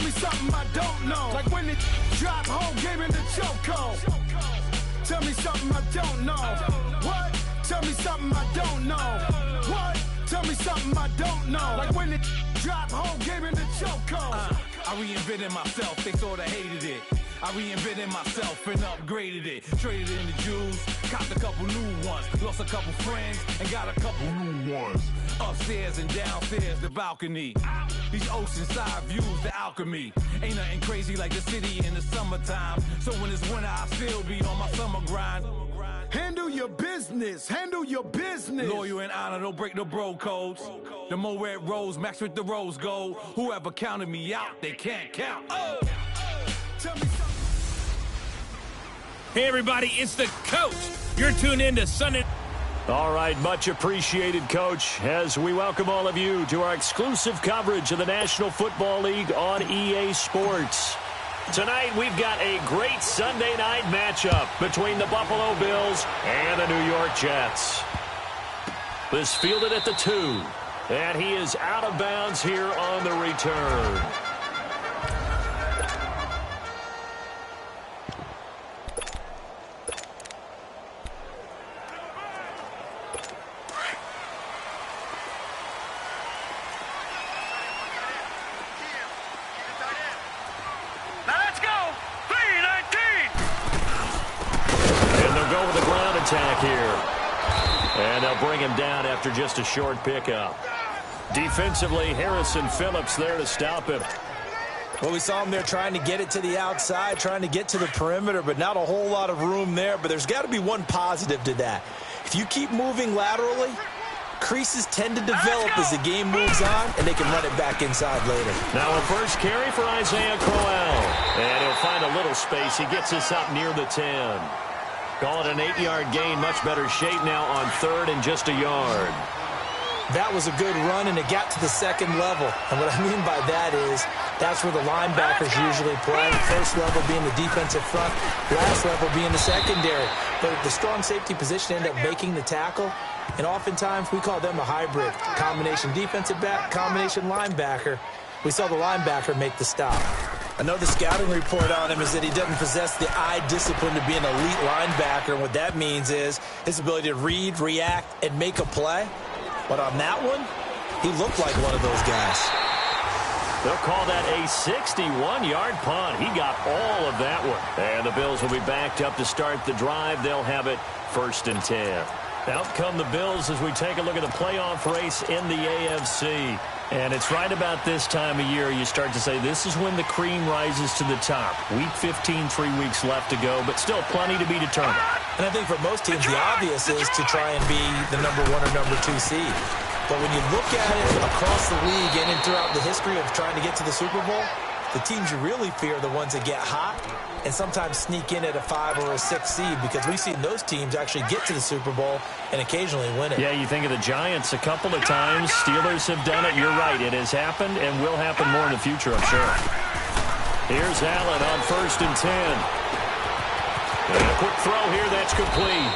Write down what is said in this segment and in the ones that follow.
me something I don't know. Like when it drop, whole game in the chokehold. Tell me something I don't know. What? Tell me something I don't know. What? Tell me something I don't know. Like when it drop, whole game in the chokehold. I reinvented myself, they sorta hated it. I reinvented myself and upgraded it. Traded in the jewels, copped a couple new ones. Lost a couple friends and got a couple new ones. Upstairs and downstairs, the balcony. These oceanside views, the alchemy. Ain't nothing crazy like the city in the summertime. So when it's winter, I still be on my summer grind. Handle your business, handle your business. Loyal and honor, don't break the bro codes. The more red rose, max with the rose gold. Whoever counted me out, they can't count. Oh. Tell me something. Hey everybody, it's the coach. You're tuned in to Sunday. All right, much appreciated, Coach, as we welcome all of you to our exclusive coverage of the National Football League on EA Sports. Tonight, we've got a great Sunday night matchup between the Buffalo Bills and the New York Jets. This fielded at the 2, and he is out of bounds here on the return. Attack here. And they'll bring him down after just a short pickup. Defensively, Harrison Phillips there to stop him. Well, we saw him there trying to get it to the outside, trying to get to the perimeter, but not a whole lot of room there. But there's got to be one positive to that. If you keep moving laterally, creases tend to develop as the game moves on, and they can run it back inside later. Now a first carry for Isaiah Crowell. And he'll find a little space. He gets us up near the 10. Call it an 8-yard gain. Much better shape now on 3rd and just a yard. That was a good run, and it got to the second level. And what I mean by that is that's where the linebackers usually play. First level being the defensive front, last level being the secondary. But the strong safety position ended up making the tackle. And oftentimes we call them a hybrid. Combination defensive back, combination linebacker. We saw the linebacker make the stop. Another scouting report on him is that he doesn't possess the eye discipline to be an elite linebacker. And what that means is his ability to read, react, and make a play. But on that one, he looked like one of those guys. They'll call that a 61-yard punt. He got all of that one. And the Bills will be backed up to start the drive. They'll have it 1st and 10. Out come the Bills as we take a look at the playoff race in the AFC. And it's right about this time of year you start to say this is when the cream rises to the top. Week 15, 3 weeks left to go, but still plenty to be determined. And I think for most teams, the obvious is to try and be the number 1 or number 2 seed. But when you look at it across the league and throughout the history of trying to get to the Super Bowl, the teams you really fear are the ones that get hot and sometimes sneak in at a 5 or a 6 seed, because we've seen those teams actually get to the Super Bowl and occasionally win it. Yeah, you think of the Giants a couple of times. Steelers have done it. You're right. It has happened and will happen more in the future, I'm sure. Here's Allen on 1st and 10. And a quick throw here. That's complete.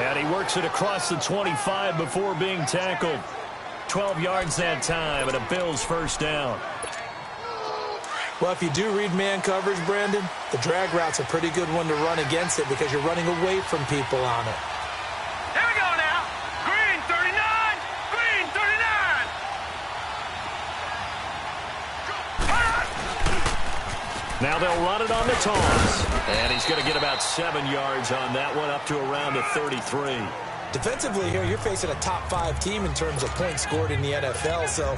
And he works it across the 25 before being tackled. 12 yards that time and a Bills first down. Well, if you do read man coverage, Brandon, the drag route's a pretty good one to run against it because you're running away from people on it. Here we go now. Green 39. Green 39. Now they'll run it on the toss. And he's going to get about 7 yards on that one, up to around the 33. Defensively here, you're facing a top 5 team in terms of points scored in the NFL. So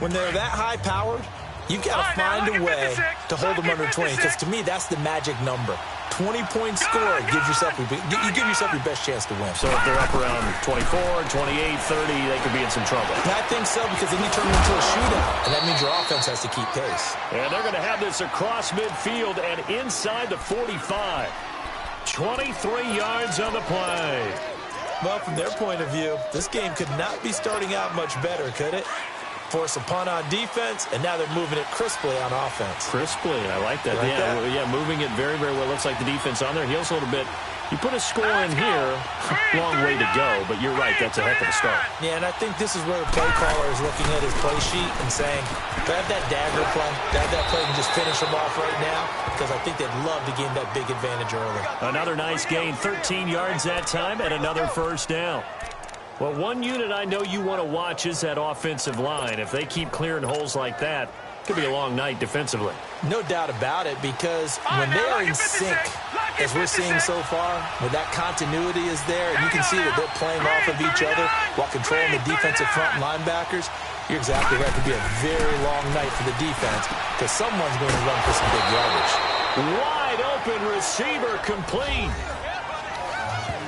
when they're that high-powered, you've got to find a way to hold them under 20, because to me, that's the magic number. 20 points scored gives yourself you give yourself your best chance to win. So if they're up around 24, 28, 30, they could be in some trouble. And I think so, because then you turn it into a shootout, and that means your offense has to keep pace. And they're going to have this across midfield and inside the 45. 23 yards on the play. Well, from their point of view, this game could not be starting out much better, could it? Force a punt on defense, and now they're moving it crisply on offense. Crisply, I like that. Yeah, moving it very, very well. Looks like the defense on their heels a little bit. You put a score in here, long way to go, but you're right, that's a heck of a start. Yeah, and I think this is where the play caller is looking at his play sheet and saying, grab that dagger play, grab that play and just finish them off right now, because I think they'd love to gain that big advantage early. Another nice gain, 13 yards that time, and another first down. Well, one unit I know you want to watch is that offensive line. If they keep clearing holes like that, it could be a long night defensively. No doubt about it, because when they are in sync, as we're seeing so far, when that continuity is there, and you can see that they're playing off of each other while controlling the defensive front linebackers, you're exactly right. It could be a very long night for the defense, because someone's going to run for some big yardage. Wide open receiver complete.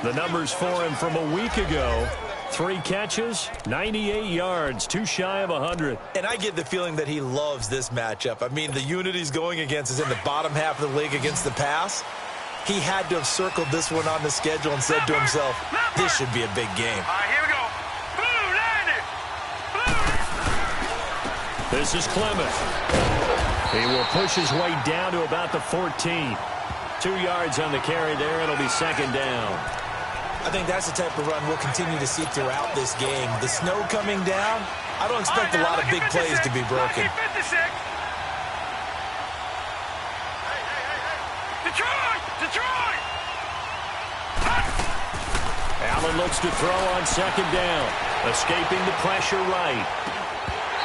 The numbers for him from a week ago. 3 catches, 98 yards, too shy of 100. And I get the feeling that he loves this matchup. I mean, the unit he's going against is in the bottom half of the league against the pass. He had to have circled this one on the schedule and said to himself, this should be a big game. All right, here we go. Blue, landed. Blue. This is Clement. He will push his way down to about the 14. 2 yards on the carry there. It'll be second down. I think that's the type of run we'll continue to see throughout this game. The snow coming down, I don't expect a lot of big plays to be broken. Detroit! Allen looks to throw on second down. Escaping the pressure right.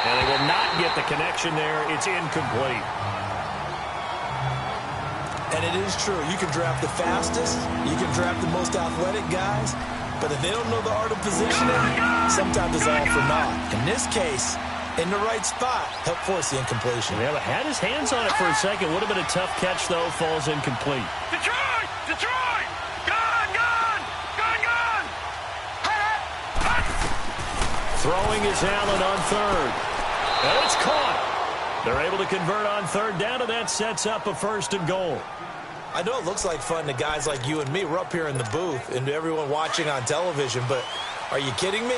And they will not get the connection there. It's incomplete. And it is true. You can draft the fastest. You can draft the most athletic guys. But if they don't know the art of positioning, sometimes it's all for naught. In this case, in the right spot, help force the incompletion. Yeah, but had his hands on it for a second. Would have been a tough catch, though. Falls incomplete. Detroit! Gone! Throwing is Allen on third. And it's caught. They're able to convert on third down, and that sets up a 1st and goal. I know it looks like fun to guys like you and me. We're up here in the booth and to everyone watching on television, but are you kidding me?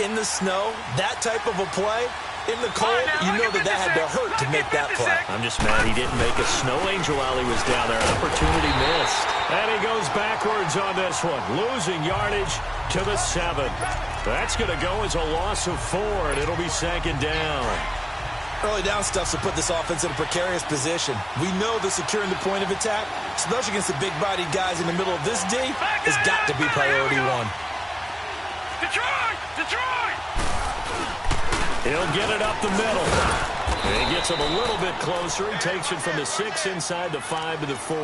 In the snow, that type of a play, in the cold, you know that had to hurt to make that play. I'm just mad he didn't make a snow angel while he was down there. An opportunity missed. And he goes backwards on this one, losing yardage to the 7. That's going to go as a loss of 4, and it'll be second down. Early down stuff to put this offense in a precarious position. We know that securing the point of attack, especially against the big-bodied guys in the middle of this D, has got to be priority 1. Detroit! He'll get it up the middle. And he gets him a little bit closer. He takes it from the 6 inside the 5 to the 4.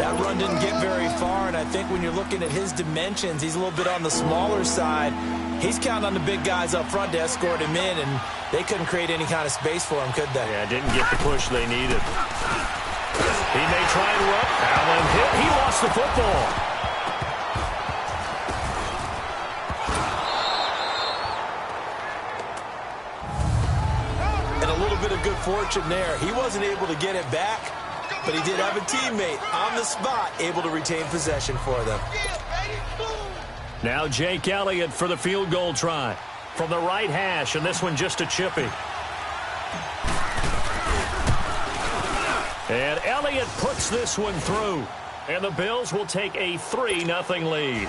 That run didn't get very far, and I think when you're looking at his dimensions, he's a little bit on the smaller side. He's counting on the big guys up front to escort him in, and they couldn't create any kind of space for him, could they? Yeah, didn't get the push they needed. He may try and run. Allen hit. He lost the football. And a little bit of good fortune there. He wasn't able to get it back, but he did have a teammate on the spot able to retain possession for them. Now Jake Elliott for the field goal try from the right hash, and this one just a chippy. And Elliott puts this one through, and the Bills will take a 3-0 lead.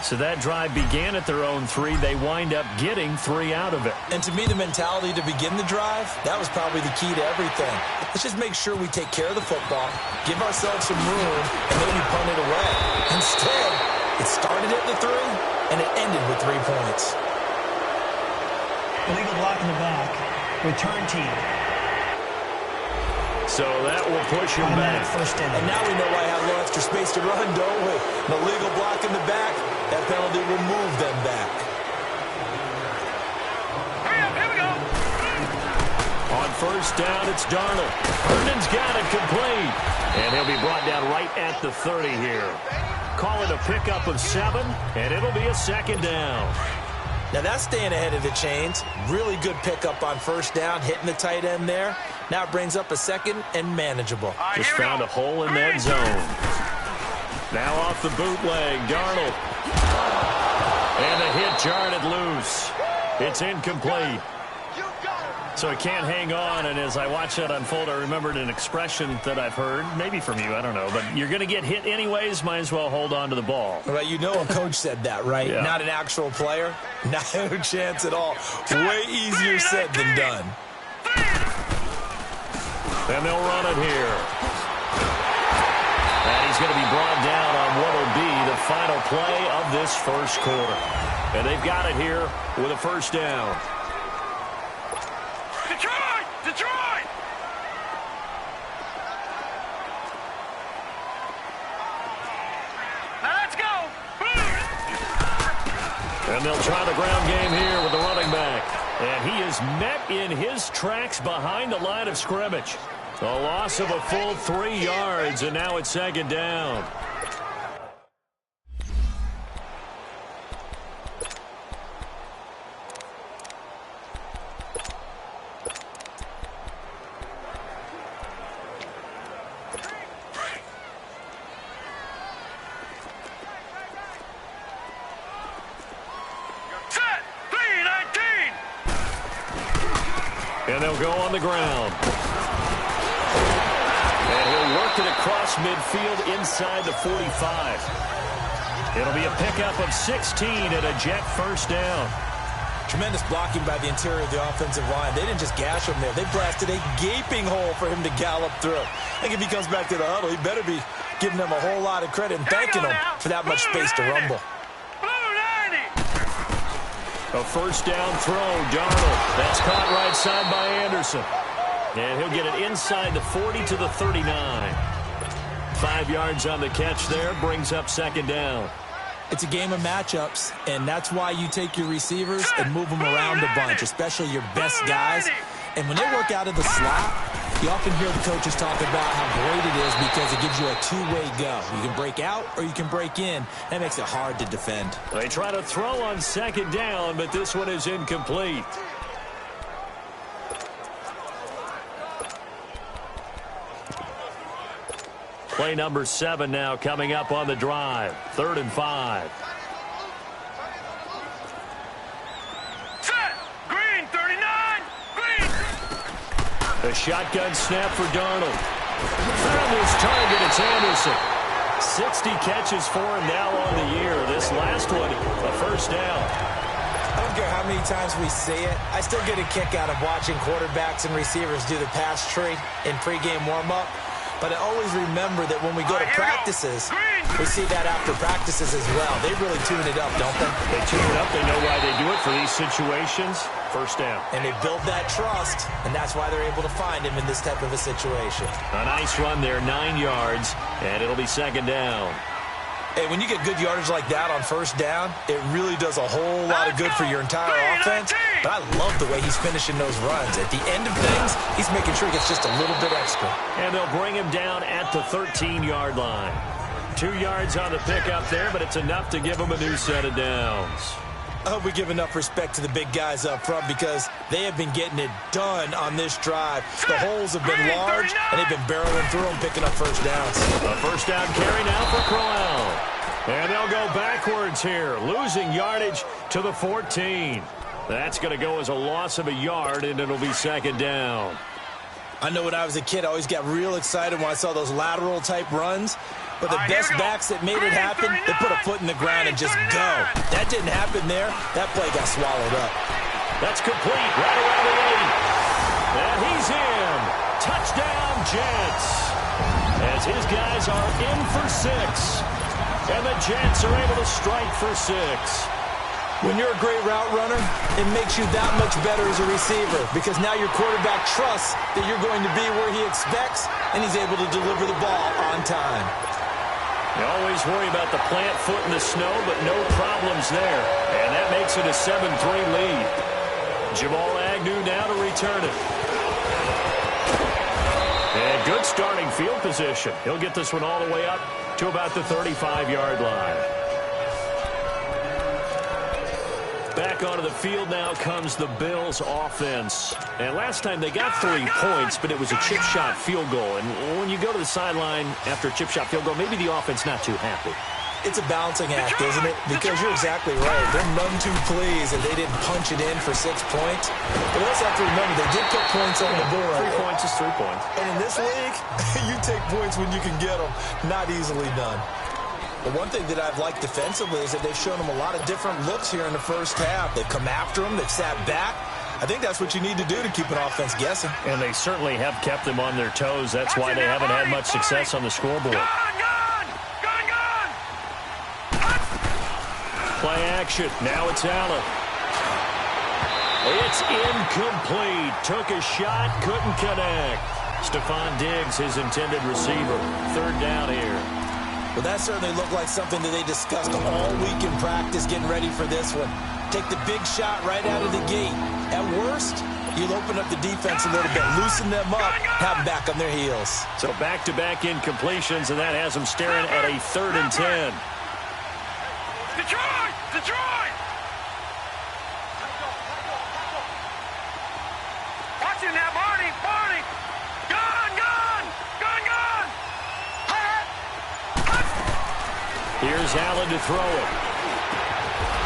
So that drive began at their own 3. They wind up getting 3 out of it. And to me, the mentality to begin the drive, that was probably the key to everything. Let's just make sure we take care of the football, give ourselves some room, and maybe punt it away. Instead, it started at the 3, and it ended with 3 points. Illegal block in the back. Return team. So that will push him back. And now we know why I have a little extra space to run, don't we? An illegal block in the back, that penalty will move them back. Hurry up, here we go. On first down, it's Darnold. Herndon's got it complete. And he'll be brought down right at the 30 here. Call it a pickup of 7, and it'll be a second down. Now that's staying ahead of the chains. Really good pickup on first down, hitting the tight end there. Now it brings up a second and manageable. Just found a hole in that zone. Now off the bootleg, Darnold. And the hit jarred it loose. It's incomplete. So he can't hang on, and as I watch that unfold, I remembered an expression that I've heard, maybe from you, I don't know, but you're going to get hit anyways, might as well hold on to the ball. Well, you know a coach said that, right? Yeah. Not an actual player. No chance at all. Way easier said than done. And they'll run it here. And he's going to be brought down on what will be the final play of this first quarter. And they've got it here with a first down. Detroit! Detroit! Now let's go! And they'll try the ground game here with the running back. And he is met in his tracks behind the line of scrimmage. A loss of a full 3 yards, and now it's second down. Set! 3-19! And they'll go on the ground. And he'll work it across midfield inside the 45. It'll be a pickup of 16 and a jet first down. Tremendous blocking by the interior of the offensive line. They didn't just gash him there. They blasted a gaping hole for him to gallop through. I think if he comes back to the huddle, he better be giving them a whole lot of credit and thanking them for that much space to rumble. A first down throw, Darnold. That's caught right side by Anderson. And he'll get it inside the 40 to the 39. 5 yards on the catch there, brings up second down. It's a game of matchups, and that's why you take your receivers and move them around a bunch, especially your best guys. And when they work out of the slot, you often hear the coaches talk about how great it is because it gives you a two-way go. You can break out or you can break in. That makes it hard to defend. They try to throw on second down, but this one is incomplete. Play number 7 now coming up on the drive. 3rd and 5. Set! Green, 39! Green! A shotgun snap for Darnold. Found his target, it's Anderson. 60 catches for him now on the year. This last one, a first down. I don't care how many times we see it. I still get a kick out of watching quarterbacks and receivers do the pass tree in pregame warm-up. But I always remember that when we go to practices, we see that after practices as well. They really tune it up, don't they? They tune it up. They know why they do it for these situations. First down. And they build that trust, and that's why they're able to find him in this type of a situation. A nice run there, 9 yards, and it'll be second down. Hey, when you get good yardage like that on first down, it really does a whole lot of good for your entire offense. But I love the way he's finishing those runs. At the end of things, he's making sure he gets just a little bit extra. And they'll bring him down at the 13-yard line. 2 yards on the pickup there, but it's enough to give him a new set of downs. I hope we give enough respect to the big guys up front because they have been getting it done on this drive. The holes have been large, and they've been barreling through them, picking up first downs. A first down carry now for Crowell. And they'll go backwards here, losing yardage to the 14. That's going to go as a loss of a yard, and it'll be second down. I know when I was a kid, I always got real excited when I saw those lateral-type runs. But the best backs that made it happen, they put a foot in the ground and just go. That didn't happen there. That play got swallowed up. That's complete right around the 8. And he's in. Touchdown, Jets. As his guys are in for 6. And the Jets are able to strike for 6. When you're a great route runner, it makes you that much better as a receiver because now your quarterback trusts that you're going to be where he expects, and he's able to deliver the ball on time. You always worry about the plant foot in the snow, but no problems there. And that makes it a 7-3 lead. Jamal Agnew now to return it. And good starting field position. He'll get this one all the way up to about the 35-yard line. Back onto the field now comes the Bills offense. And last time they got 3 points, but it was a chip shot field goal. And when you go to the sideline after a chip shot field goal, maybe the offense not too happy. It's a balancing act, isn't it? Because you're exactly right. They're none too pleased that they didn't punch it in for 6 points. But we also have to remember they did put points on the board. 3 points is 3 points. And in this league, you take points when you can get them. Not easily done. But one thing that I've liked defensively is that they've shown them a lot of different looks here in the first half. They've come after them. They've sat back. I think that's what you need to do to keep an offense guessing. And they certainly have kept them on their toes. That's why they haven't had much success on the scoreboard. Play action. Now it's Allen. It's incomplete. Took a shot, couldn't connect. Stephon Diggs, his intended receiver. 3rd down here. Well, that certainly looked like something that they discussed all week in practice, getting ready for this one. Take the big shot right out of the gate. At worst, you'll open up the defense a little bit, loosen them up, have them back on their heels. So back-to-back incompletions, and that has them staring at a 3rd and 10. Detroit! Detroit! Watching that, Marty! Marty! Gun! Gun! Gun! Gun! Here's Allen to throw it.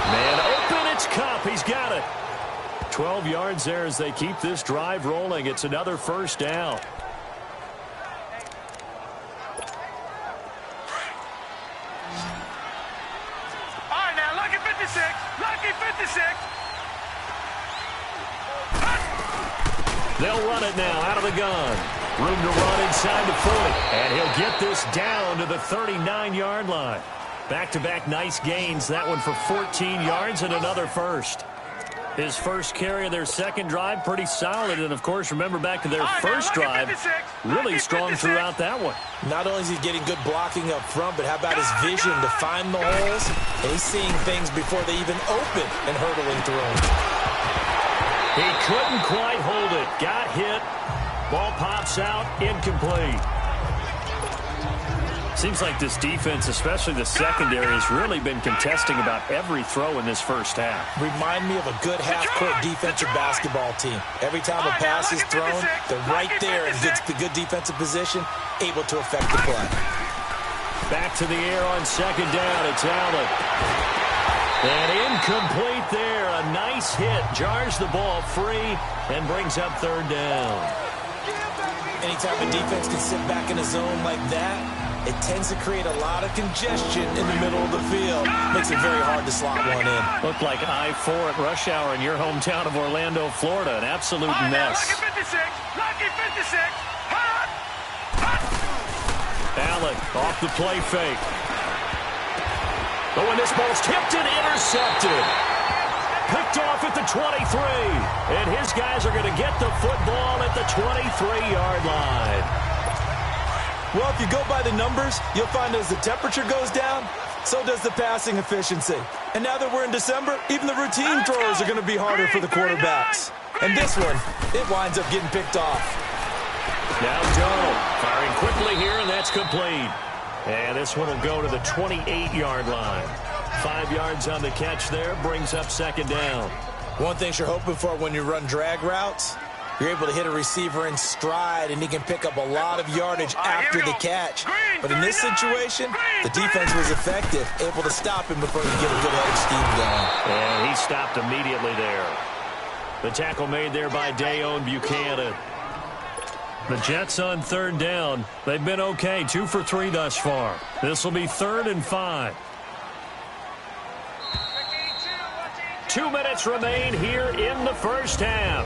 Man open, it's Kupp. He's got it. 12 yards there as they keep this drive rolling. It's another 1st down. They'll run it now out of the gun. Room to run inside the 40. And he'll get this down to the 39-yard line. Back-to-back nice gains. That one for 14 yards and another 1st. His first carry of their second drive, pretty solid. And, of course, remember back to their first drive, really strong throughout that one. Not only is he getting good blocking up front, but how about his vision to find the holes? And he's seeing things before they even open and hurdling through them. He couldn't quite hold it. Got hit. Ball pops out. Incomplete. Seems like this defense, especially the secondary, has really been contesting about every throw in this first half. Remind me of a good half-court defensive basketball team. Every time a pass is thrown, they're right there in good defensive position, able to affect the play. Back to the air on 2nd down. It's Allen. And incomplete there. A nice hit. Jars the ball free and brings up 3rd down. Anytime a defense can sit back in a zone like that, it tends to create a lot of congestion in the middle of the field. Makes it very hard to slot one in. Looked like I-4 at rush hour in your hometown of Orlando, Florida. An absolute mess. Lucky 56. Lucky 56. Hot. Hot. Allen off the play fake. Oh, and this ball's tipped and intercepted. Picked off at the 23. And his guys are going to get the football at the 23-yard line. Well, if you go by the numbers, you'll find as the temperature goes down, so does the passing efficiency. And now that we're in December, even the routine throws are going to be harder for the quarterbacks. And this one, it winds up getting picked off. Now Donald firing quickly here, and that's complete. And this one will go to the 28-yard line. 5 yards on the catch there, brings up 2nd down. One thing you're hoping for when you run drag routes, you're able to hit a receiver in stride, and he can pick up a lot of yardage after the catch. But in this situation, the defense was effective, able to stop him before he could get a good head of steam going. And he stopped immediately there. The tackle made there by Dayon Buchanan. The Jets on 3rd down. They've been okay, 2 for 3 thus far. This will be 3rd and 5. 2 minutes remain here in the first half.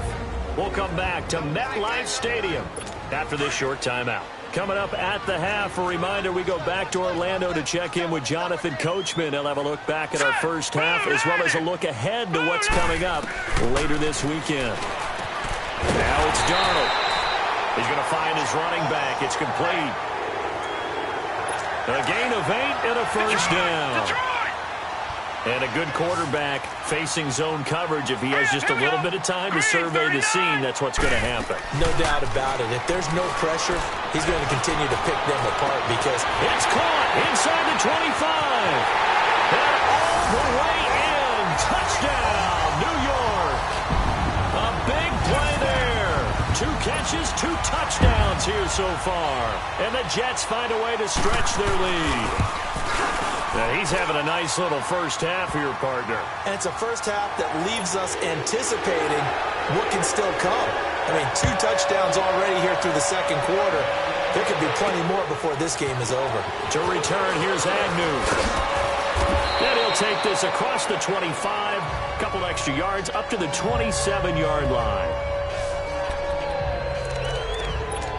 We'll come back to MetLife Stadium after this short timeout. Coming up at the half, a reminder, we go back to Orlando to check in with Jonathan Coachman. He'll have a look back at our first half as well as a look ahead to what's coming up later this weekend. Now it's Darnold. He's going to find his running back. It's complete. A gain of 8 and a first down. And a good quarterback facing zone coverage. If he has just a little bit of time to survey the scene, that's what's going to happen. No doubt about it. If there's no pressure, he's going to continue to pick them apart because it's caught inside the 25. And all the way in. Touchdown, New York. A big play there. 2 catches, 2 touchdowns here so far. And the Jets find a way to stretch their lead. He's having a nice little first half here, partner. And it's a first half that leaves us anticipating what can still come. I mean, 2 touchdowns already here through the second quarter. There could be plenty more before this game is over. To return, here's Agnew. And he'll take this across the 25, a couple extra yards, up to the 27-yard line.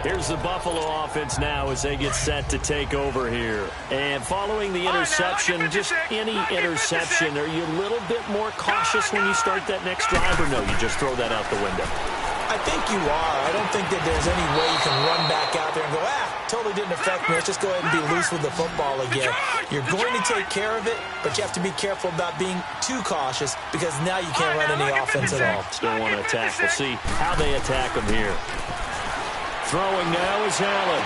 Here's the Buffalo offense now as they get set to take over here. And following the interception, just any interception, are you a little bit more cautious when you start that next drive, or no, you just throw that out the window? I think you are. I don't think that there's any way you can run back out there and go, totally didn't affect me. Let's just go ahead and be loose with the football again. You're going to take care of it, but you have to be careful about being too cautious because now you can't run any offense at all. Still want to attack. We'll see how they attack them here. Throwing now is Allen.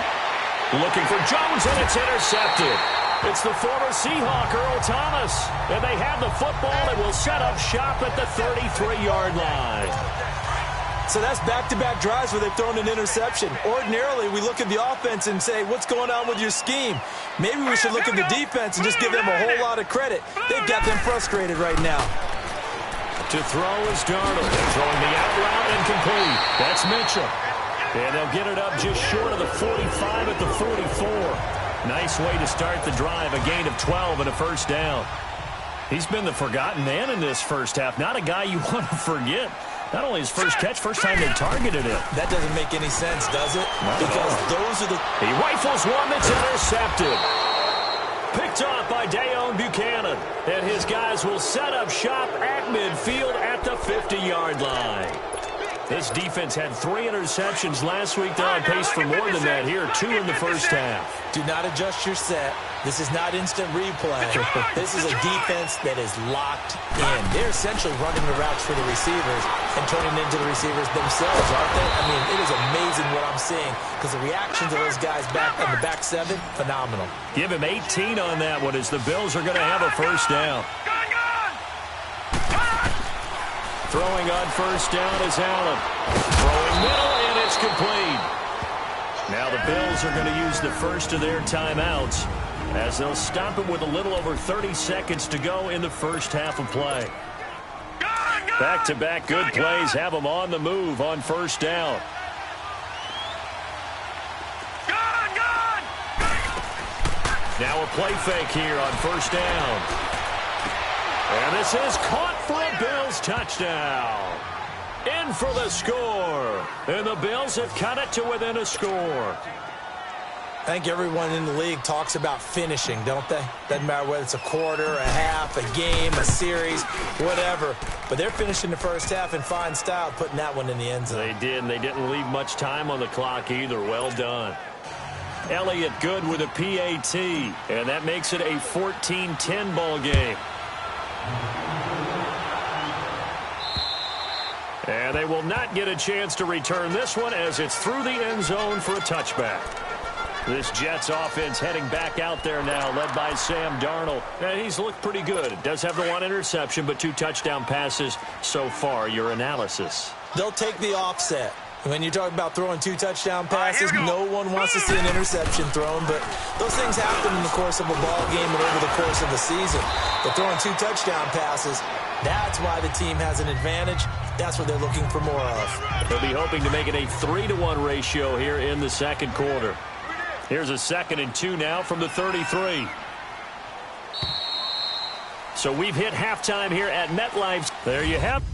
Looking for Jones, and it's intercepted. It's the former Seahawk, Earl Thomas. And they have the football and will set up shop at the 33-yard line. So that's back-to-back drives where they've thrown an interception. Ordinarily, we look at the offense and say, what's going on with your scheme? Maybe we should look at the defense and just give them a whole lot of credit. They've got them frustrated right now. To throw is Darnold. Throwing the out route incomplete. That's Mitchell. And they'll get it up just short of the 45 at the 44. Nice way to start the drive. A gain of 12 and a first down. He's been the forgotten man in this first half. Not a guy you want to forget. Not only his first catch, first time they targeted him. That doesn't make any sense, does it? Because those are the... He rifles one that's intercepted. Picked off by Dayon Buchanan. And his guys will set up shop at midfield at the 50-yard line. This defense had 3 interceptions last week. They're on pace for more than that here. 2 in the first half. Do not adjust your set. This is not instant replay. This is a defense that is locked in. They're essentially running the routes for the receivers and turning into the receivers themselves, aren't they? I mean, it is amazing what I'm seeing because the reaction to those guys back in the back 7, phenomenal. Give him 18 on that one as the Bills are going to have a first down. Throwing on first down is Allen. Throwing middle, and it's complete. Now the Bills are going to use the first of their timeouts as they'll stop it with a little over 30 seconds to go in the first half of play. Back-to-back good plays have them on the move on first down. Now a play fake here on first down. And this is caught for a Bills touchdown. In for the score. And the Bills have cut it to within a score. I think everyone in the league talks about finishing, don't they? Doesn't matter whether it's a quarter, a half, a game, a series, whatever. But they're finishing the first half in fine style, putting that one in the end zone. They did, and they didn't leave much time on the clock either. Well done. Elliott good with a PAT, and that makes it a 14-10 ball game. And they will not get a chance to return this one as it's through the end zone for a touchback. This Jets offense heading back out there now, led by Sam Darnold. And he's looked pretty good. It does have the 1 interception, but 2 touchdown passes so far. Your analysis? They'll take the offset. When you talk about throwing 2 touchdown passes, no one wants to see an interception thrown, but those things happen in the course of a ball game and over the course of the season. But throwing 2 touchdown passes, that's why the team has an advantage. That's what they're looking for more of. They'll be hoping to make it a 3-to-1 ratio here in the second quarter. Here's a 2nd and 2 now from the 33. So we've hit halftime here at MetLife. There you have it.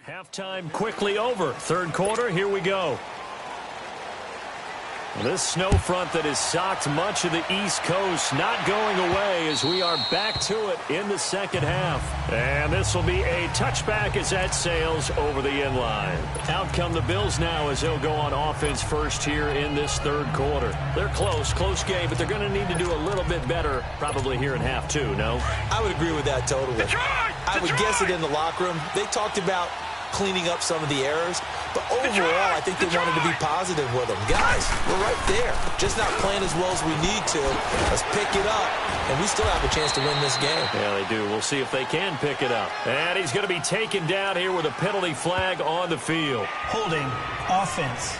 Halftime quickly over. Third quarter, here we go. This snow front that has socked much of the East Coast not going away as we are back to it in the second half. And this will be a touchback as that sails over the end line. Out come the Bills now as they'll go on offense first here in this third quarter. They're close game, but they're going to need to do a little bit better probably here in half two, no? I would agree with that totally. I would guess it in the locker room. They talked about cleaning up some of the errors, but overall, I think they wanted to be positive with them. Guys, we're right there. Just not playing as well as we need to. Let's pick it up, and we still have a chance to win this game. Yeah, they do. We'll see if they can pick it up. And he's going to be taken down here with a penalty flag on the field. Holding offense.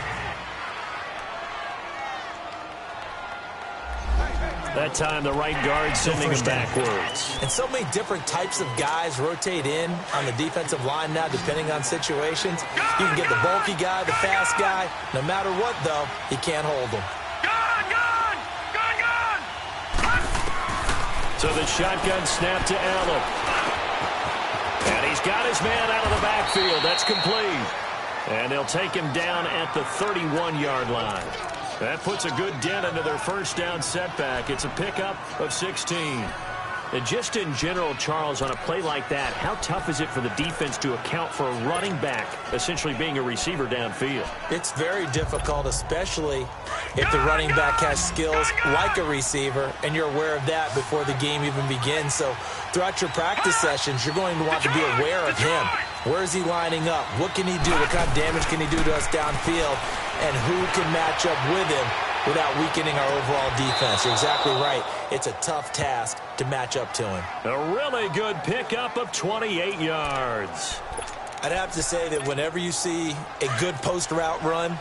That time, the right guard sending him backwards. And so many different types of guys rotate in on the defensive line now, depending on situations. You can get the bulky guy, the fast guy. No matter what, though, he can't hold them. So the shotgun snap to Allen. And he's got his man out of the backfield. That's complete. And they'll take him down at the 31-yard line. That puts a good dent into their first down setback. It's a pickup of 16. And just in general, Charles, on a play like that, how tough is it for the defense to account for a running back essentially being a receiver downfield? It's very difficult, especially if the running back has skills like a receiver, and you're aware of that before the game even begins. So throughout your practice sessions, you're going to want to be aware of him. Where is he lining up? What can he do? What kind of damage can he do to us downfield? And who can match up with him without weakening our overall defense? You're exactly right. It's a tough task to match up to him. A really good pickup of 28 yards. I'd have to say that whenever you see a good post route run,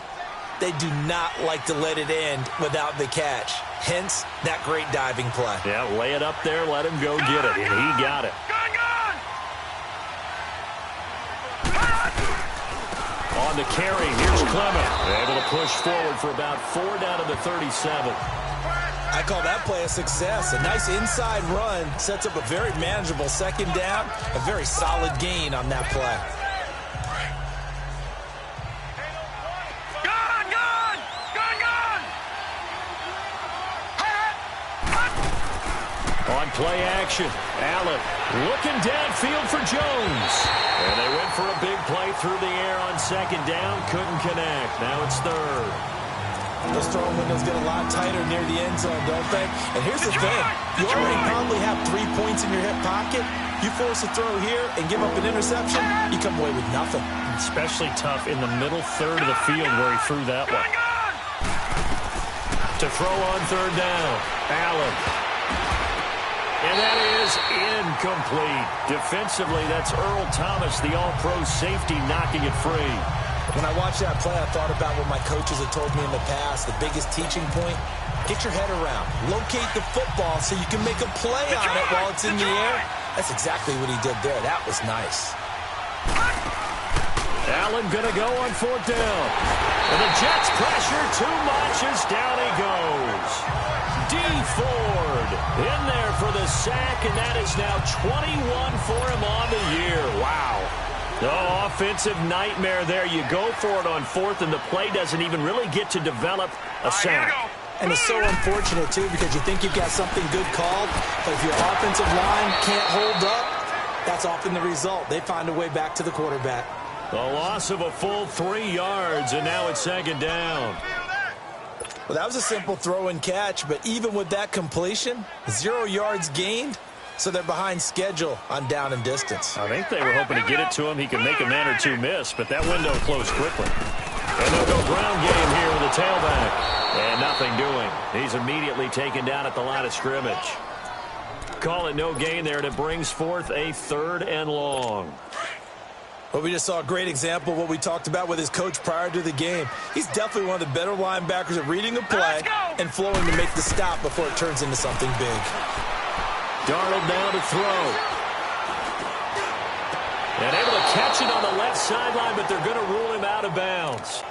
they do not like to let it end without the catch. Hence, that great diving play. Yeah, lay it up there, let him go get it, and he got it. On the carry, here's Clement. Able to push forward for about 4 down to the 37. I call that play a success. A nice inside run sets up a very manageable second down. A very solid gain on that play. On play action, Allen looking downfield for Jones. And they went for a big play through the air on second down. Couldn't connect. Now it's third. Those throwing windows get a lot tighter near the end zone, don't they? And here's the thing. You already probably have 3 points in your hip pocket. You force a throw here and give up an interception, you come away with nothing. Especially tough in the middle third of the field where he threw that one. To throw on third down, Allen. And that is incomplete. Defensively, that's Earl Thomas, the all-pro safety, knocking it free. When I watched that play, I thought about what my coaches had told me in the past. The biggest teaching point, get your head around. Locate the football so you can make a play on it while it's in the air. That's exactly what he did there. That was nice. Allen going to go on fourth down. And the Jets pressure too much as down he goes. D. Ford in there for the sack, and that is now 21 for him on the year. Wow. Oh, offensive nightmare there. You go for it on fourth, and the play doesn't even really get to develop a sack. And it's so unfortunate, too, because you think you've got something good called, but if your offensive line can't hold up, that's often the result. They find a way back to the quarterback. A loss of a full 3 yards, and now it's second down. Well, that was a simple throw and catch, but even with that completion, 0 yards gained, so they're behind schedule on down and distance. I think they were hoping to get it to him. He could make a man or two miss, but that window closed quickly. And they'll go ground game here with a tailback. And nothing doing. He's immediately taken down at the line of scrimmage. Call it no gain there, and it brings forth a 3rd and long. Well, we just saw a great example of what we talked about with his coach prior to the game. He's definitely one of the better linebackers at reading the play and flowing to make the stop before it turns into something big. Darnold now to throw. And able to catch it on the left sideline, but they're going to rule him out of bounds.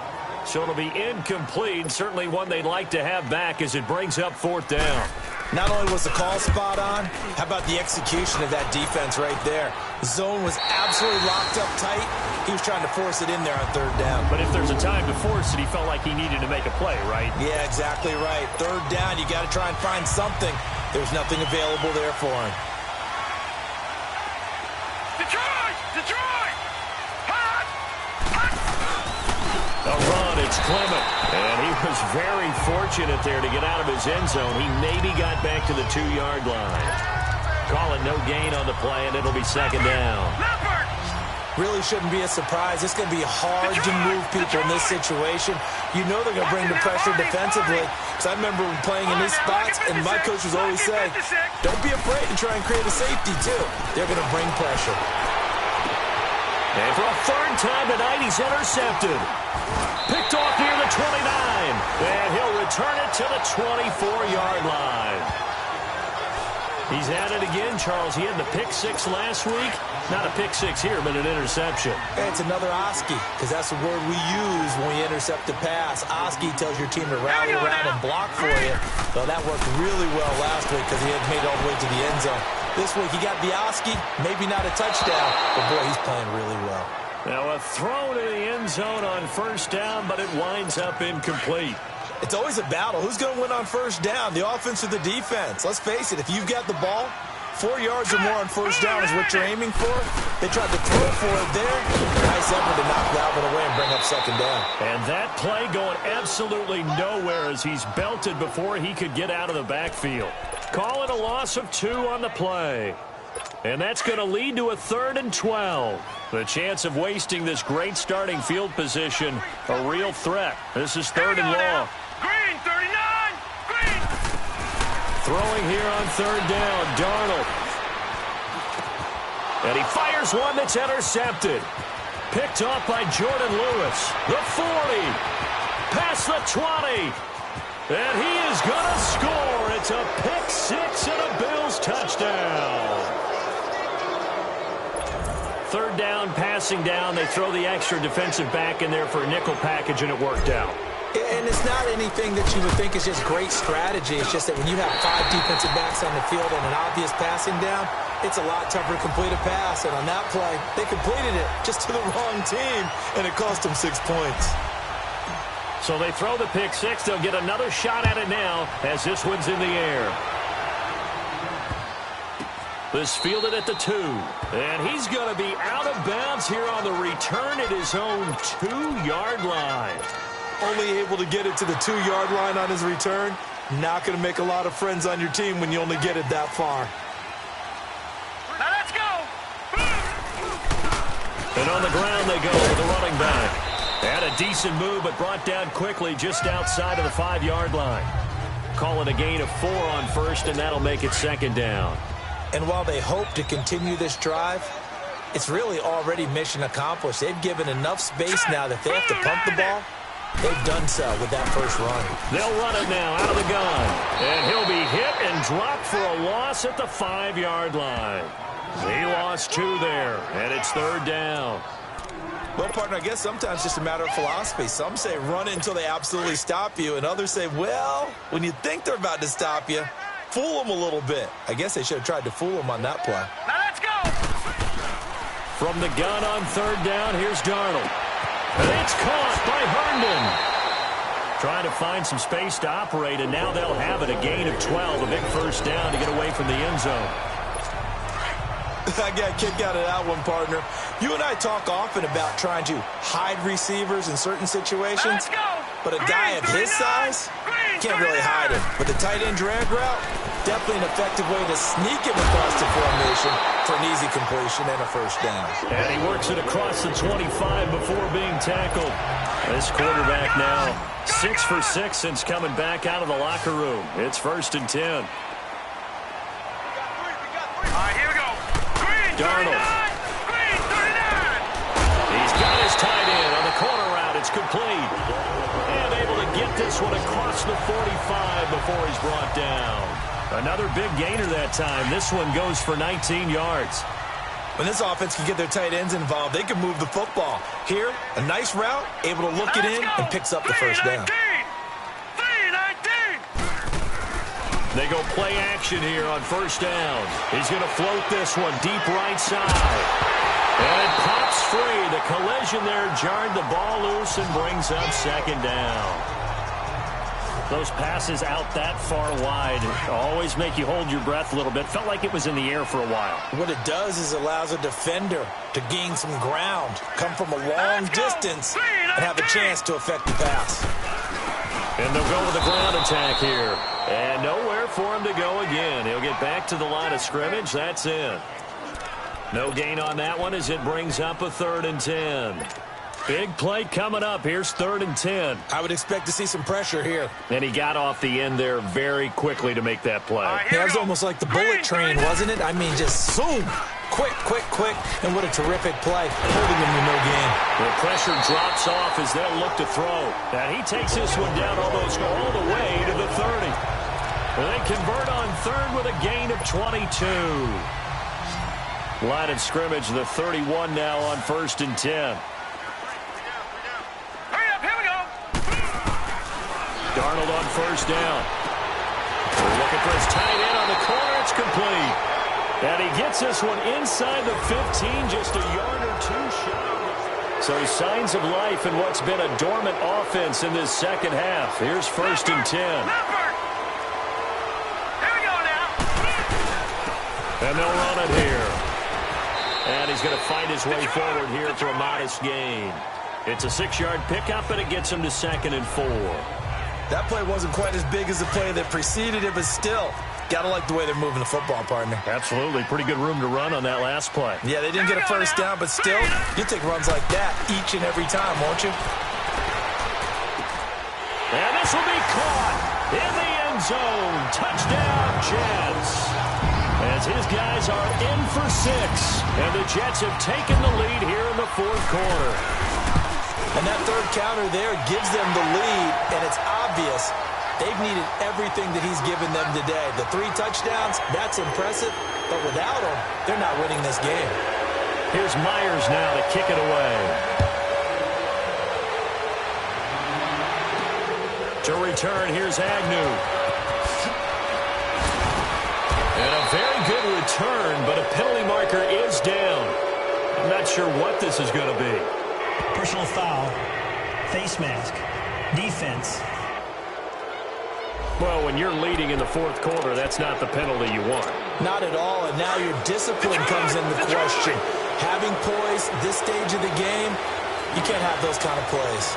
So it'll be incomplete, certainly one they'd like to have back as it brings up 4th down. Not only was the call spot on, how about the execution of that defense right there? The zone was absolutely locked up tight. He was trying to force it in there on 3rd down. But if there's a time to force it, he felt like he needed to make a play, right? Yeah, exactly right. 3rd down, you got to try and find something. There's nothing available there for him. Detroit! Detroit! Hot! A run, it's Clement. And he was very fortunate there to get out of his end zone. He maybe got back to the 2-yard line. Call it no gain on the play, and it'll be 2nd down. Really shouldn't be a surprise. It's going to be hard to move people in this situation. You know they're going to bring the pressure defensively. Because I remember playing in these spots, and my coach was always saying, don't be afraid to try and create a safety, too. They're going to bring pressure. And for a 3rd time tonight, he's intercepted. Picked off near the 29. And he'll return it to the 24-yard line. He's at it again, Charles. He had the pick 6 last week. Not a pick 6 here, but an interception. Hey, it's another Oski, because that's the word we use when we intercept a pass. Oski tells your team to rally around and block for you. So that worked really well last week because he had made it all the way to the end zone. This week he got the Oski, maybe not a touchdown, but boy, he's playing really well. Now a throw to the end zone on 1st down, but it winds up incomplete. It's always a battle. Who's going to win on 1st down, the offense or the defense? Let's face it, if you've got the ball, 4 yards or more on 1st down is what you're aiming for. They tried to throw for it there. Nice effort to knock Galvin away and bring up 2nd down. And that play going absolutely nowhere as he's belted before he could get out of the backfield. Call it a loss of 2 on the play. And that's going to lead to a 3rd and 12. The chance of wasting this great starting field position, a real threat. This is 3rd and long. Green, 39! Green! Throwing here on 3rd down, Darnold. And he fires one that's intercepted. Picked off by Jordan Lewis. The 40. Past the 20. And he is going to score. It's a pick 6 and a Bills touchdown. 3rd down, passing down. They throw the extra defensive back in there for a nickel package, and it worked out. And it's not anything that you would think is just great strategy. It's just that when you have 5 defensive backs on the field and an obvious passing down, it's a lot tougher to complete a pass. And on that play, they completed it just to the wrong team, and it cost them 6 points. So they throw the pick 6. They'll get another shot at it now as this one's in the air. This fielded at the 2. And he's going to be out of bounds here on the return at his own 2-yard line. Only able to get it to the 2-yard line on his return. Not going to make a lot of friends on your team when you only get it that far. Now let's go! And on the ground they go with the running back. Had a decent move, but brought down quickly just outside of the 5-yard line. Call it a gain of 4 on 1st, and that'll make it 2nd down. And while they hope to continue this drive, it's really already mission accomplished. They've given enough space now that they have to pump the ball. They've done so with that first run. They'll run it now out of the gun. And he'll be hit and dropped for a loss at the 5-yard line. He lost 2 there, and it's 3rd down. Well, partner, I guess sometimes it's just a matter of philosophy. Some say run it until they absolutely stop you, and others say, well, when you think they're about to stop you, fool them a little bit. I guess they should have tried to fool them on that play. Now let's go! From the gun on 3rd down, here's Darnold. And it's caught by Herndon. Trying to find some space to operate, and now they'll have it. A gain of 12, a big 1st down to get away from the end zone. I got kicked out of that one, partner. You and I talk often about trying to hide receivers in certain situations. But a guy of his size can't really hide him. But the tight end drag route, definitely an effective way to sneak him across the formation for an easy completion and a 1st down. And he works it across the 25 before being tackled. This quarterback now 6 for 6 since coming back out of the locker room. It's 1st and 10. All right, here we go. Green, Darnold. 39! Green, 39! He's got his tight end on the corner route. It's complete. And able to get this one across the 45 before he's brought down. Another big gainer that time. This one goes for 19 yards. When this offense can get their tight ends involved, they can move the football. Here, a nice route, able to look it in, and picks up the first down. They go play action here on first down. He's going to float this one deep right side. And it pops free. The collision there jarred the ball loose and brings up second down. Those passes out that far wide always make you hold your breath a little bit. Felt like it was in the air for a while. What it does is allows a defender to gain some ground, come from a long distance, and have a chance to affect the pass. And they'll go with the ground attack here. And nowhere for him to go again. He'll get back to the line of scrimmage. That's it. No gain on that one as it brings up a 3rd and 10. Big play coming up. Here's 3rd and 10. I would expect to see some pressure here. And he got off the end there very quickly to make that play. That was almost like the bullet train, wasn't it? I mean, just zoom. Quick, quick, quick. And what a terrific play. Holding him to no gain. The pressure drops off as they'll look to throw. And he takes this one down almost all the way to the 30. And they convert on 3rd with a gain of 22. Line of scrimmage, the 31 now on 1st and 10. Darnold on first down. We're looking for his tight end on the corner. It's complete. And he gets this one inside the 15, just a yard or two short. So signs of life in what's been a dormant offense in this second half. Here's 1st and 10. And they'll run it here. And he's going to find his way forward here for a modest gain. It's a 6-yard pickup, and it gets him to 2nd and 4. That play wasn't quite as big as the play that preceded it, but still, got to like the way they're moving the football, partner. Absolutely. Pretty good room to run on that last play. Yeah, they didn't get a first down, but still, you take runs like that each and every time, won't you? And this will be caught in the end zone. Touchdown, Jets. As his guys are in for 6, and the Jets have taken the lead here in the 4th quarter. And that 3rd counter there gives them the lead, and it's obvious they've needed everything that he's given them today. The 3 touchdowns, that's impressive, but without him, they're not winning this game. Here's Myers now to kick it away. To return, here's Agnew. And a very good return, but a penalty marker is down. I'm not sure what this is going to be. Personal foul, face mask, defense. Well, when you're leading in the 4th quarter, that's not the penalty you want. Not at all, and now your discipline comes into question. Having poise this stage of the game, you can't have those kind of plays.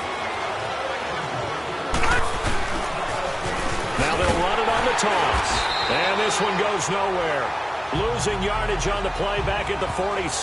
Now they'll run it on the toss. And this one goes nowhere. Losing yardage on the play back at the 46.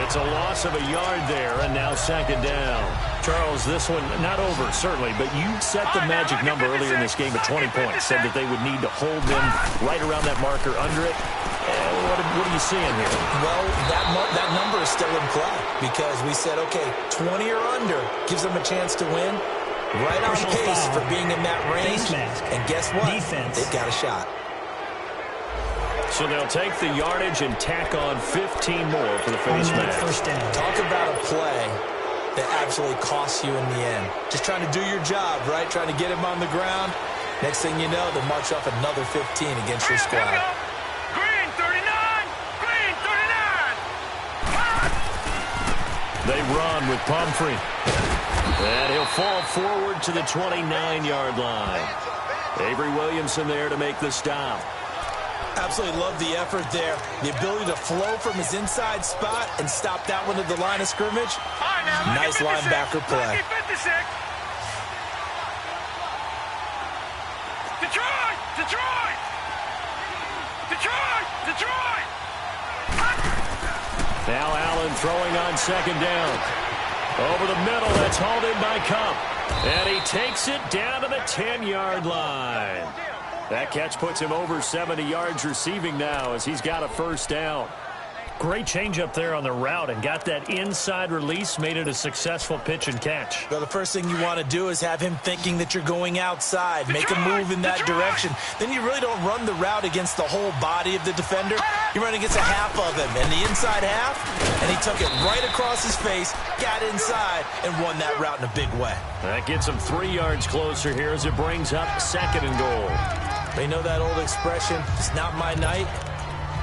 It's a loss of a yard there, and now 2nd down. Charles, this one not over, certainly, but you set the magic number earlier in this game at 20 points. Said that they would need to hold them right around that marker under it. What are you seeing here? Well, that number is still in play because we said, okay, 20 or under gives them a chance to win. Right on pace for being in that range. And guess what? Defense. They've got a shot. So they'll take the yardage and tack on 15 more for the face mask. First down. Talk about a play that absolutely costs you in the end. Just trying to do your job, right? Trying to get him on the ground. Next thing you know, they march off another 15 against your squad. Green 39! Green 39! They run with Pumphrey. And he'll fall forward to the 29-yard line. Avery Williamson there to make the stop. Absolutely love the effort there. The ability to flow from his inside spot and stop that one at the line of scrimmage. Nice linebacker play. Detroit! Detroit! Detroit! Detroit! Now Allen throwing on 2nd down. Over the middle, that's hauled in by Cup. And he takes it down to the 10-yard line. That catch puts him over 70 yards receiving now as he's got a first down. Great change up there on the route and got that inside release, made it a successful pitch and catch. Well, the first thing you want to do is have him thinking that you're going outside, make a move in that direction. Then you really don't run the route against the whole body of the defender. You run against a half of him, and the inside half, and he took it right across his face, got inside, and won that route in a big way. That gets him 3 yards closer here as it brings up 2nd and goal. They know that old expression, it's not my night.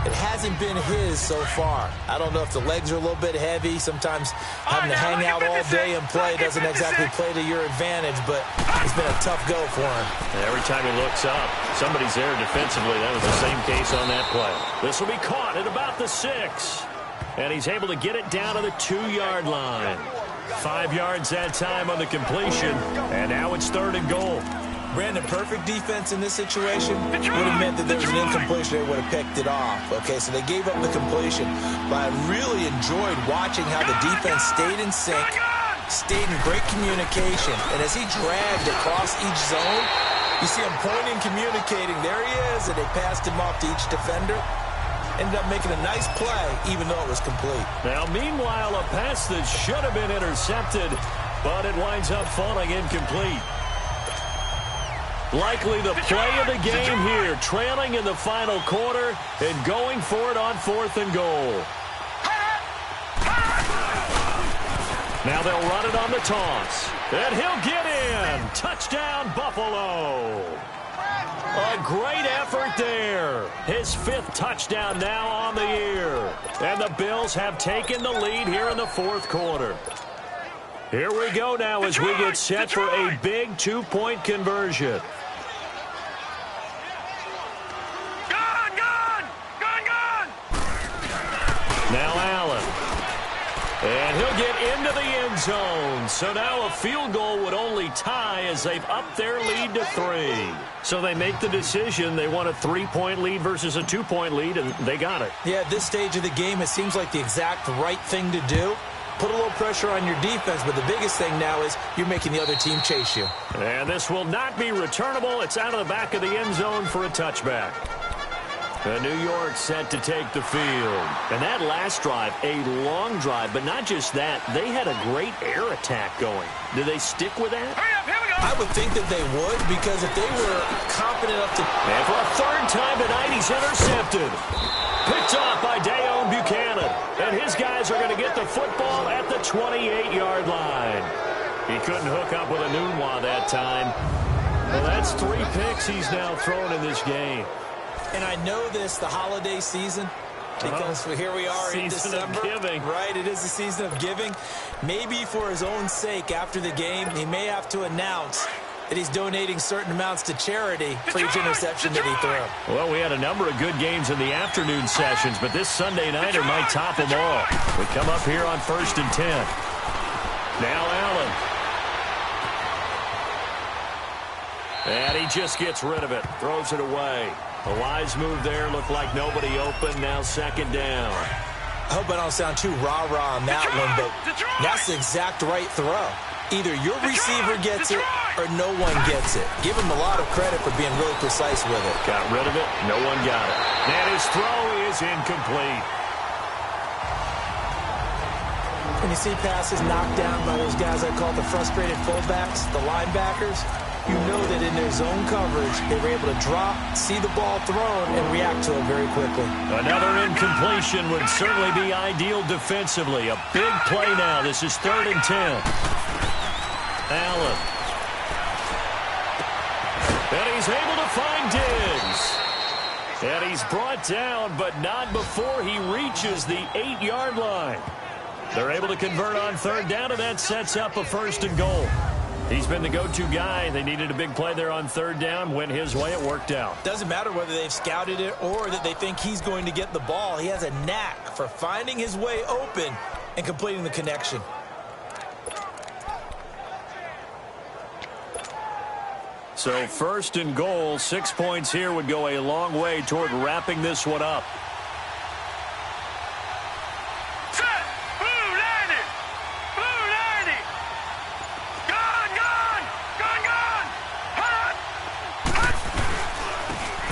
It hasn't been his so far. I don't know if the legs are a little bit heavy. Sometimes having to hang out all day and play doesn't exactly play to your advantage, but it's been a tough go for him. Every time he looks up, somebody's there defensively. That was the same case on that play. This will be caught at about the 6. And he's able to get it down to the 2-yard line. 5 yards that time on the completion. And now it's 3rd and goal. Brandon, perfect defense in this situation would have meant that there was an incompletion. They would have picked it off. Okay, so they gave up the completion. But I really enjoyed watching how the defense stayed in sync, stayed in great communication. And as he dragged across each zone, you see him pointing, communicating. There he is, and they passed him off to each defender. Ended up making a nice play, even though it was complete. Now, meanwhile, a pass that should have been intercepted, but it winds up falling incomplete. Likely the play of the game here, trailing in the final quarter and going for it on 4th and goal. Now they'll run it on the toss. And he'll get in. Touchdown, Buffalo. A great effort there. His 5th touchdown now on the year. And the Bills have taken the lead here in the 4th quarter. Here we go now as we get set for a big 2-point conversion. Now Allen. And he'll get into the end zone. So now a field goal would only tie as they've upped their lead to 3. So they make the decision. They want a 3-point lead versus a 2-point lead, and they got it. Yeah, at this stage of the game, it seems like the exact right thing to do. Put a little pressure on your defense, but the biggest thing now is you're making the other team chase you. And this will not be returnable. It's out of the back of the end zone for a touchback. New York set to take the field. And that last drive, a long drive, but not just that. They had a great air attack going. Do they stick with that? I would think that they would, because if they were confident enough to... And for a 3rd time tonight, he's intercepted. Picked off by Dayon Buchanan. And his guys are going to get the football at the 28-yard line. He couldn't hook up with a Nunwa that time. Well, that's 3 picks he's now thrown in this game. And I know this, the holiday season, because here we are in December. Season of giving. Right, it is the season of giving. Maybe for his own sake, after the game, he may have to announce that he's donating certain amounts to charity for each interception that he threw. Well, we had a number of good games in the afternoon sessions, but this Sunday nighter might top them all. We come up here on 1st and 10. Now Allen. And he just gets rid of it, throws it away. A wise move there, looked like nobody open, now 2nd down. I hope I don't sound too rah-rah on that one, but that's the exact right throw. Either your receiver gets it or no one gets it. Give him a lot of credit for being really precise with it. Got rid of it, no one got it. And his throw is incomplete. When you see passes knocked down by those guys I call the frustrated fullbacks, the linebackers, you know that in their zone coverage, they were able to drop, see the ball thrown, and react to it very quickly. Another incompletion would certainly be ideal defensively. A big play now. This is 3rd and 10. Allen. And he's able to find Diggs. And he's brought down, but not before he reaches the 8-yard line. They're able to convert on 3rd down, and that sets up a 1st and goal. He's been the go-to guy. They needed a big play there on 3rd down. Went his way. It worked out. Doesn't matter whether they've scouted it or that they think he's going to get the ball. He has a knack for finding his way open and completing the connection. So 1st and goal, 6 points here would go a long way toward wrapping this one up.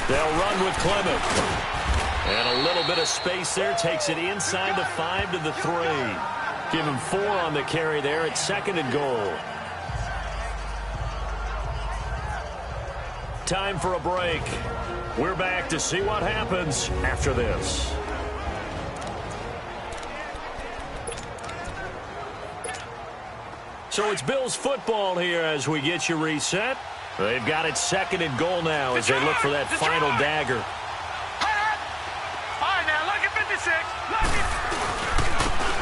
They'll run with Clement. And a little bit of space there. Takes it inside the 5 to the 3. Give him 4 on the carry there at 2nd and goal. Time for a break. We're back to see what happens after this. So it's Bills football here as we get you reset. They've got it 2nd and goal now as they look for that final dagger. All right, now, look at 56.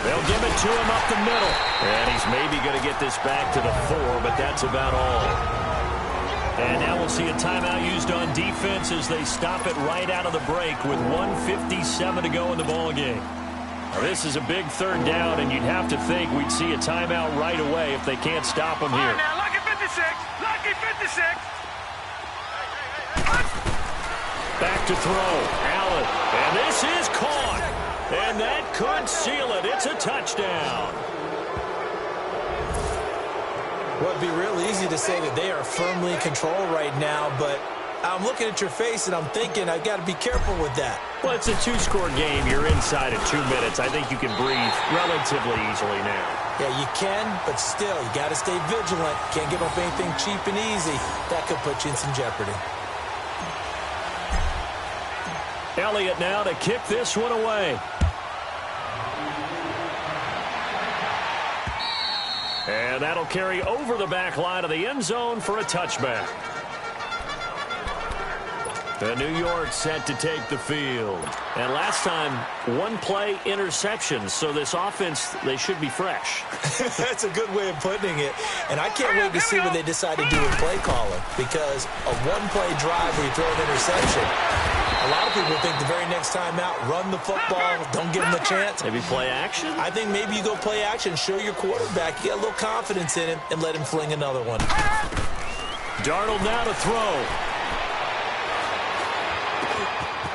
They'll give it to him up the middle. And he's maybe going to get this back to the 4, but that's about all. And now we'll see a timeout used on defense as they stop it right out of the break with 1:57 to go in the ballgame. Now, this is a big 3rd down, and you'd have to think we'd see a timeout right away if they can't stop him here. Now, lucky 56. Lucky 56. Back to throw. Allen. And this is caught. And that could seal it. It's a touchdown. Well, it'd be real easy to say that they are firmly in control right now, but I'm looking at your face and I'm thinking I've got to be careful with that. Well, it's a 2-score game. You're inside of 2 minutes. I think you can breathe relatively easily now. Yeah, you can, but still, you got to stay vigilant. Can't give up anything cheap and easy. That could put you in some jeopardy. Elliott now to kick this one away. And that'll carry over the back line of the end zone for a touchback. The New York set to take the field. And last time, 1-play interception. So this offense, they should be fresh. That's a good way of putting it. And I can't wait to see what they decide to do with play calling. Because a 1-play drive where you throw an interception, a lot of people think the very next time out, run the football, don't give them a chance. Maybe play action? I think maybe you go play action, show your quarterback, get a little confidence in him, and let him fling another one. Darnold now to throw.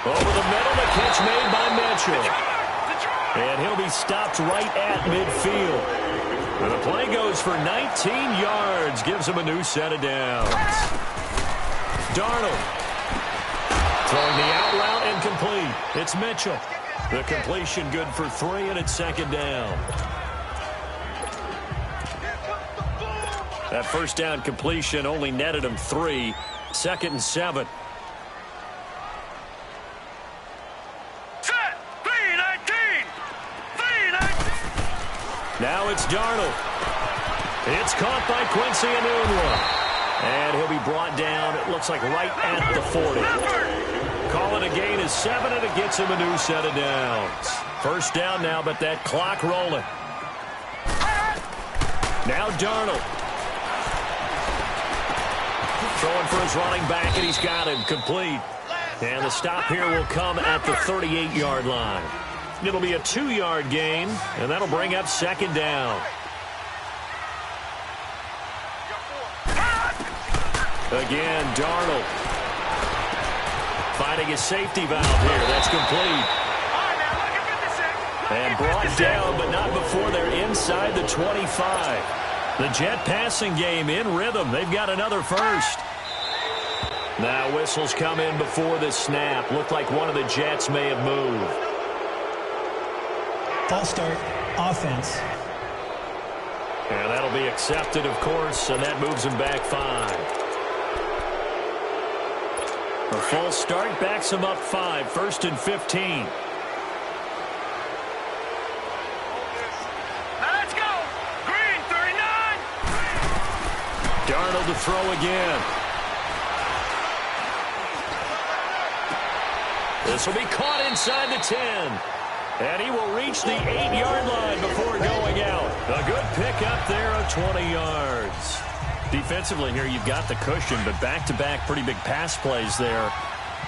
Over the middle, the catch made by Mitchell. And he'll be stopped right at midfield. And the play goes for 19 yards, gives him a new set of downs. Darnold. Throwing the out route and complete. It's Mitchell. The completion good for 3, and it's 2nd down. That first down completion only netted him 3. 2nd and 7. Set. 3-19. 3-19. Now it's Darnold. It's caught by Quincy Enunwa. And he'll be brought down, it looks like right at the 40. Call it a gain of 7, and it gets him a new set of downs. First down now, but that clock rolling. Now Darnold. Throwing for his running back, and he's got him complete. And the stop here will come at the 38-yard line. It'll be a 2-yard gain, and that'll bring up 2nd down. Again, Darnold. Finding a safety valve here. That's complete. And brought down, but not before they're inside the 25. The Jet passing game in rhythm. They've got another first. Now whistles come in before the snap. Looked like one of the Jets may have moved. False start, offense. And that'll be accepted, of course, and that moves him back 5. A false start backs him up 5. 1st and 15. Now let's go. Green, 39. Darnold to throw again. This will be caught inside the 10. And he will reach the 8-yard line before going out. A good pickup there of 20 yards. Defensively here, you've got the cushion, but back-to-back pretty big pass plays there.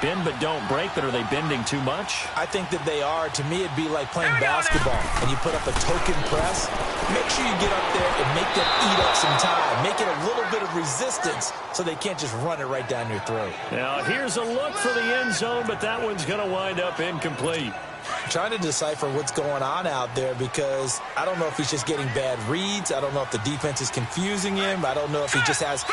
Bend but don't break, but are they bending too much? I think that they are. To me, it'd be like playing basketball. When you put up a token press, make sure you get up there and make them eat up some time. Make it a little bit of resistance so they can't just run it right down your throat. Now, here's a look for the end zone, but that one's going to wind up incomplete. trying to decipher what's going on out there because I don't know if he's just getting bad reads. I don't know if the defense is confusing him. I don't know if he just has,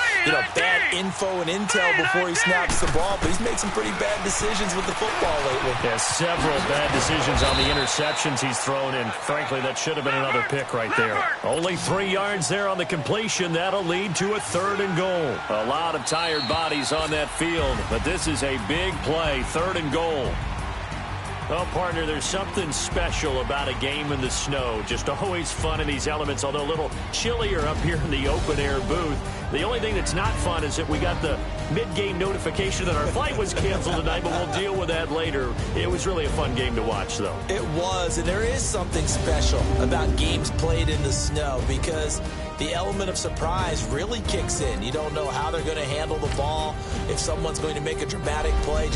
bad info and intel before he snaps the ball. But he's made some pretty bad decisions with the football lately. Yeah, several bad decisions on the interceptions he's thrown in. Frankly, that should have been another pick right there. Only 3 yards there on the completion. That'll lead to a 3rd and goal. A lot of tired bodies on that field, but this is a big play. 3rd and goal. Well, partner, there's something special about a game in the snow. Just always fun in these elements, although a little chillier up here in the open-air booth. The only thing that's not fun is that we got the mid-game notification that our flight was canceled tonight, but we'll deal with that later. It was really a fun game to watch, though. It was, and there is something special about games played in the snow because the element of surprise really kicks in. You don't know how they're going to handle the ball, if someone's going to make a dramatic play.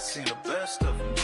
Seen the best of them.